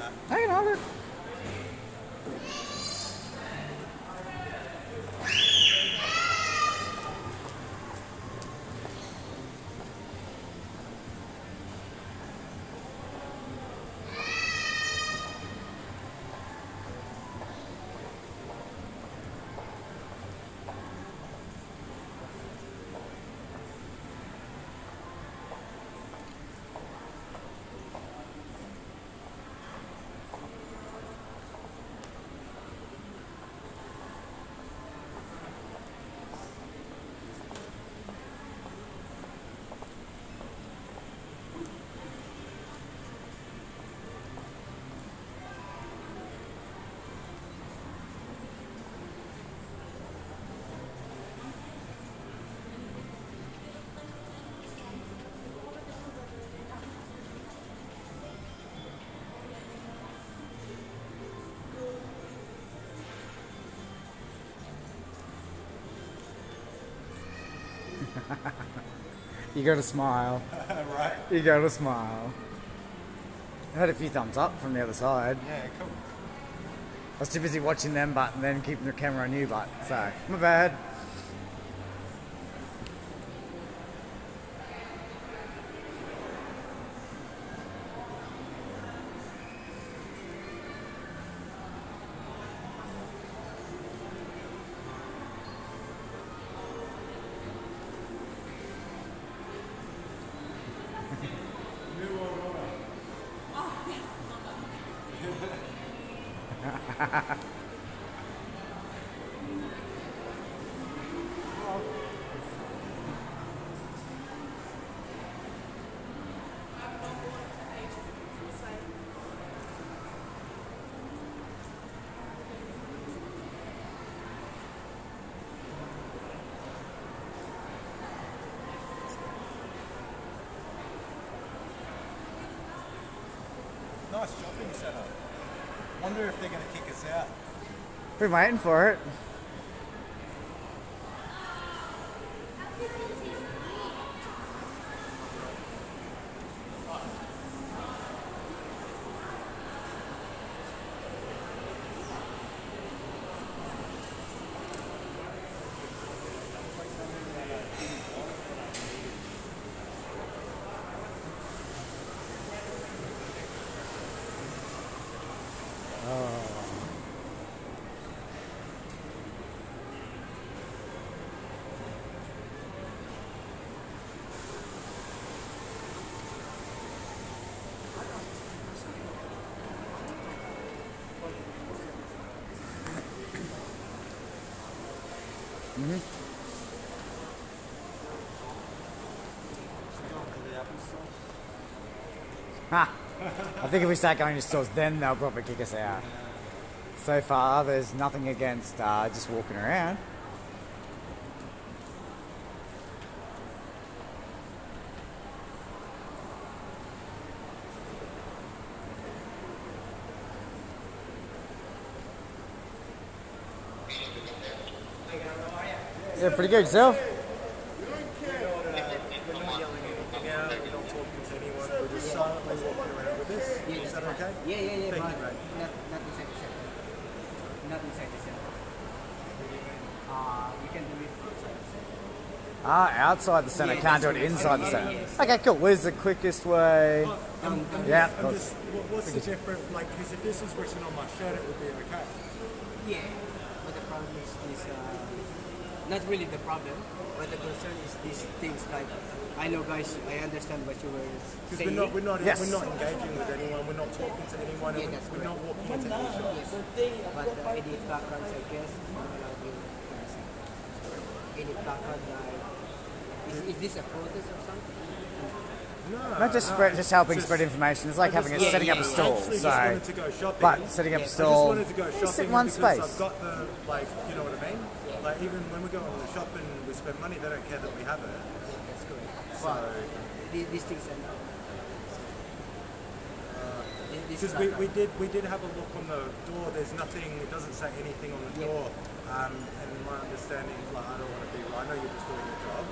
on that. I can hold it. You gotta smile. Right? You gotta smile. I had a few thumbs up from the other side. Yeah, cool. I was too busy watching them, but and then keeping the camera on you, but so my bad. Nice shopping centre. Wonder if they're going to kick us out. Been waiting for it. Ha! I think if we start going to stores, then they'll probably kick us out. So far, there's nothing against just walking around. Yeah, pretty good yourself. Yeah, but not inside the center. Not inside the center. You can do it outside the center. Outside the centre, Yeah, can't do it that's inside the correct. centre. Yes. Okay, cool. Where's the quickest way? Yeah, I'm just, what's the difference? Like, because if this is written on my shirt, it would be okay. Yeah, but the problem is this. Not really the problem, but the concern is these things like. I know, guys. I understand what you were Because saying. Yes. we're not engaging with anyone. We're not talking to anyone. Yeah, that's we're not correct. walking into any shops. Yes, but any backgrounds, I guess, not allowed you to see. Any background, is this a protest or something? Not just spread, just helping spread information. It's like having a setting up a stall. Actually, So, just wanted to go shopping. but setting up a I just stall, wanted to go shopping just sit in one because space. I've got the, like, you know what I mean? Like, even when we go on the shop and we spend money, they don't care that we have it. That's correct. So, These things are not. Because we did have a look on the door. There's nothing. It doesn't say anything on the door. And my understanding, like, I don't want to be. I know you're just doing your job.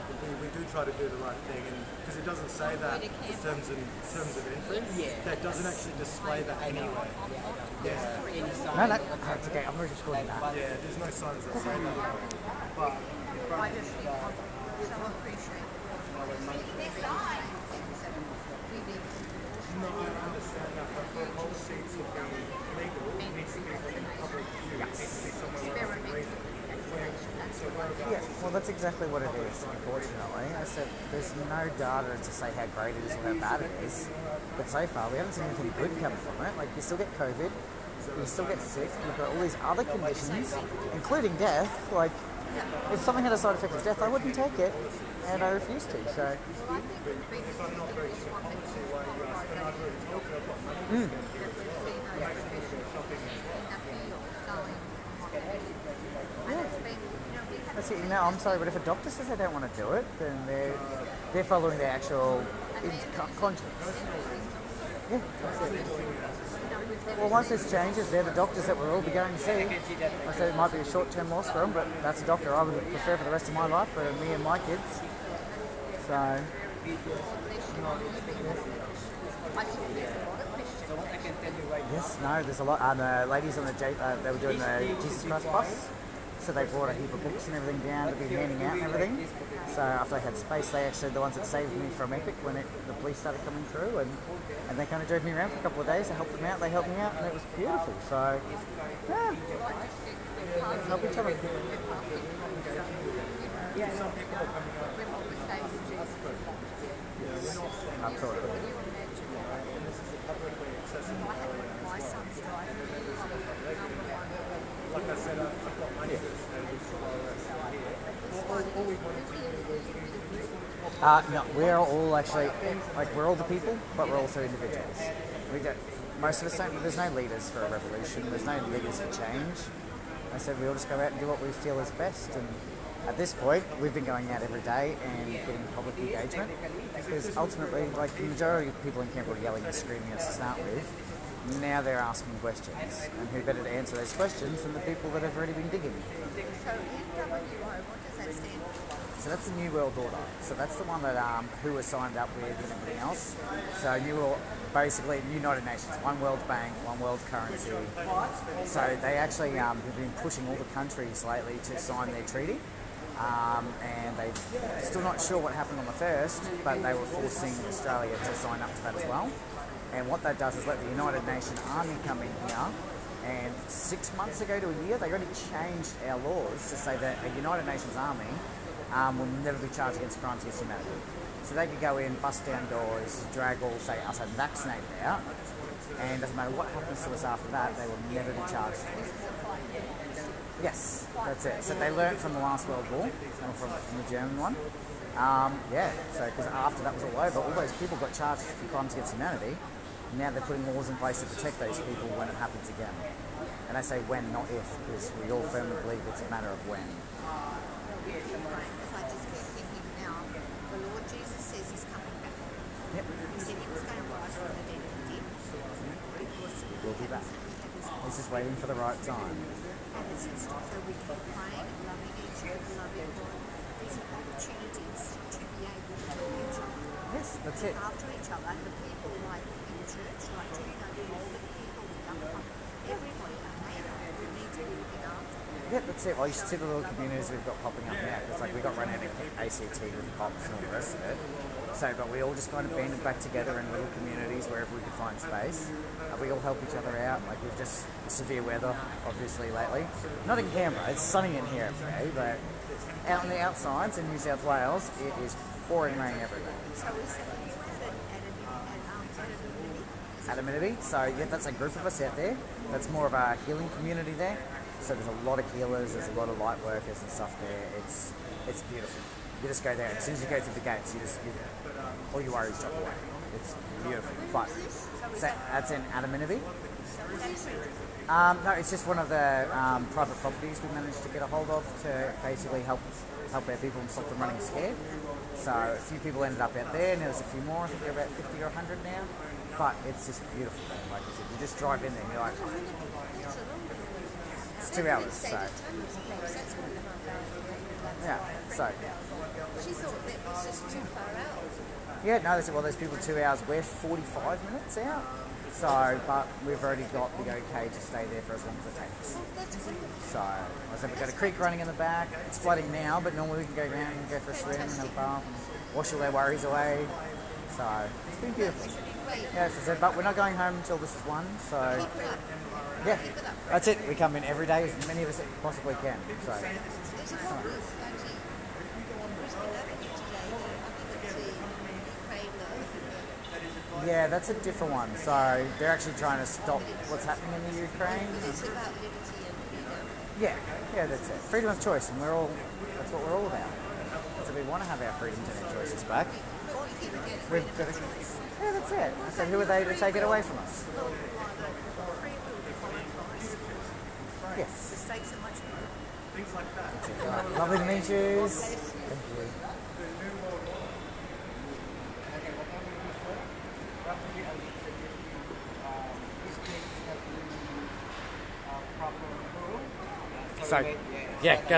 But we do try to do the right thing, and because it doesn't say that in terms of entrance, that doesn't actually display that anyway. Yeah. No, it's okay. I'm really just calling that. Yeah. There's no signs that say that. But I just think I so appreciate No, I understand that, but for a policy to be legal, it needs to be in public view. It needs to be somewhere where it's legal. Yeah, well, that's exactly what it is, unfortunately. I said there's no data to say how great it is or how bad it is. But so far, we haven't seen anything good come from it. Like, you still get COVID, you still get sick, you've got all these other conditions, including death. Like, if something had a side effect of death, I wouldn't take it, and I refuse to. So, If I'm not very sure policy why you ask, and I've already told you I've got money to spend here as well. It makes me go shopping. that's it. You know, I'm sorry, but if a doctor says they don't want to do it, then they're following their actual conscience. Yeah, that's it. Well, once this changes, they're the doctors that we'll all be going to see. I said it might be a short-term loss for them, but that's a doctor I would prefer for the rest of my life, for me and my kids. So, yes, no, there's a lot. Ladies on the they were doing the Jesus Christ bus, so they brought a heap of books and everything down to be handing out and everything. So after they had space, they actually the ones that saved me from Epic when the police started coming through, and they kind of drove me around for a couple of days. I helped them out, they helped me out, and it was beautiful. So, yeah, help each other. Some people are coming up. Absolutely. And this is a publicly accessible area as well. Like I said, I've got money to spend while we're still here. All we wanted to do was No, we're all actually, like, we're all the people, but we're also individuals. Most of us don't, there's no leaders for a revolution, there's no leaders for change. I said we all just go out and do what we feel is best, and at this point, we've been going out every day and getting public engagement, because ultimately, like, the majority of people in Canberra are yelling and screaming us to start with. Now they're asking questions, and who better to answer those questions than the people that have already been digging? So NWO, what does that stand for? So that's the New World Order. So that's the one that who was signed up with and everything else. So basically United Nations, one world bank, one world currency. So they actually have been pushing all the countries lately to sign their treaty. And they're still not sure what happened on the first, but they were forcing Australia to sign up to that as well. And what that does is let the United Nations Army come in here, and 6 months ago to a year, they already changed our laws to say that a United Nations Army will never be charged against crimes against humanity. So they could go in, bust down doors, drag all, say, us unvaccinated out, and doesn't matter what happens to us after that, they will never be charged for it. Yes, that's it. So they learnt from the last World War, or from the German one. So because after that was all over, all those people got charged for crimes against humanity. Now they're putting laws in place to protect those people when it happens again. And I say when, not if, because we all firmly believe it's a matter of when. Because I just keep thinking now, the Lord Jesus says he's coming back. Yep, He said he was going to rise from the dead, and he did. Because we'll be back. He's just waiting for the right time. And it's just so we keep praying and loving each other, loving God. These are opportunities to be able to love each other. Yes, that's it. After each other, the people like in church, like to older people, young people, everybody, we need to be looking after. Yeah, that's it. Well, you should see the little communities we've got popping up now, because like we got run out of ACT with cops and all the rest of it. So, but we all just kind of banded back together in little communities wherever we could find space. We all help each other out. Like we've just severe weather, obviously lately. Not in Canberra. It's sunny in here every day, but out on the outsides in New South Wales, it is pouring rain every day. So is that you At Amenity. So yeah, that's a group of us out there. That's more of a healing community there. So there's a lot of healers, there's a lot of light workers and stuff there. It's beautiful. You just go there. As soon as you go through the gates, all your worries drop away. It's beautiful. But so that's in Amenity. No, it's just one of the private properties we managed to get a hold of to basically help our people and stop them running scared. So a few people ended up out there, and there's a few more. I think they're about 50 or 100 now. but it's just beautiful. Man. Like I said, you just drive in there and you're like, it's 2 hours. So yeah, so She thought that it was just too far out. yeah, no, they said, well, there's people 2 hours. We're 45 minutes out. So, but we've already got the okay to stay there for as long as it takes. Oh, that's wonderful. So, I said, we've got a creek running in the back. It's flooding now, but normally we can go around and go for a swim and have a bath and wash all their worries away. So, it's been beautiful. Great. Yeah, as I said, but we're not going home until this is one. So, Keep it up. yeah, Keep it up. that's it. We come in every day, as many of us possibly can. So, There's a whole group actually Brisbane Avenue today. I think it's the Ukraine. yeah, that's a different one. So, they're actually trying to stop what's happening in the Ukraine. It's about liberty and freedom. Yeah, yeah, that's it. Freedom of choice, and that's what we're all about. So we want to have our freedoms and our choices back. But we keep it getting We've got to, yeah, that's it. So who are they to take it away from us? free will define price. Yes. The stakes are much more. Things like that. All right, lovely to meet you. Thank you. So, yeah, that's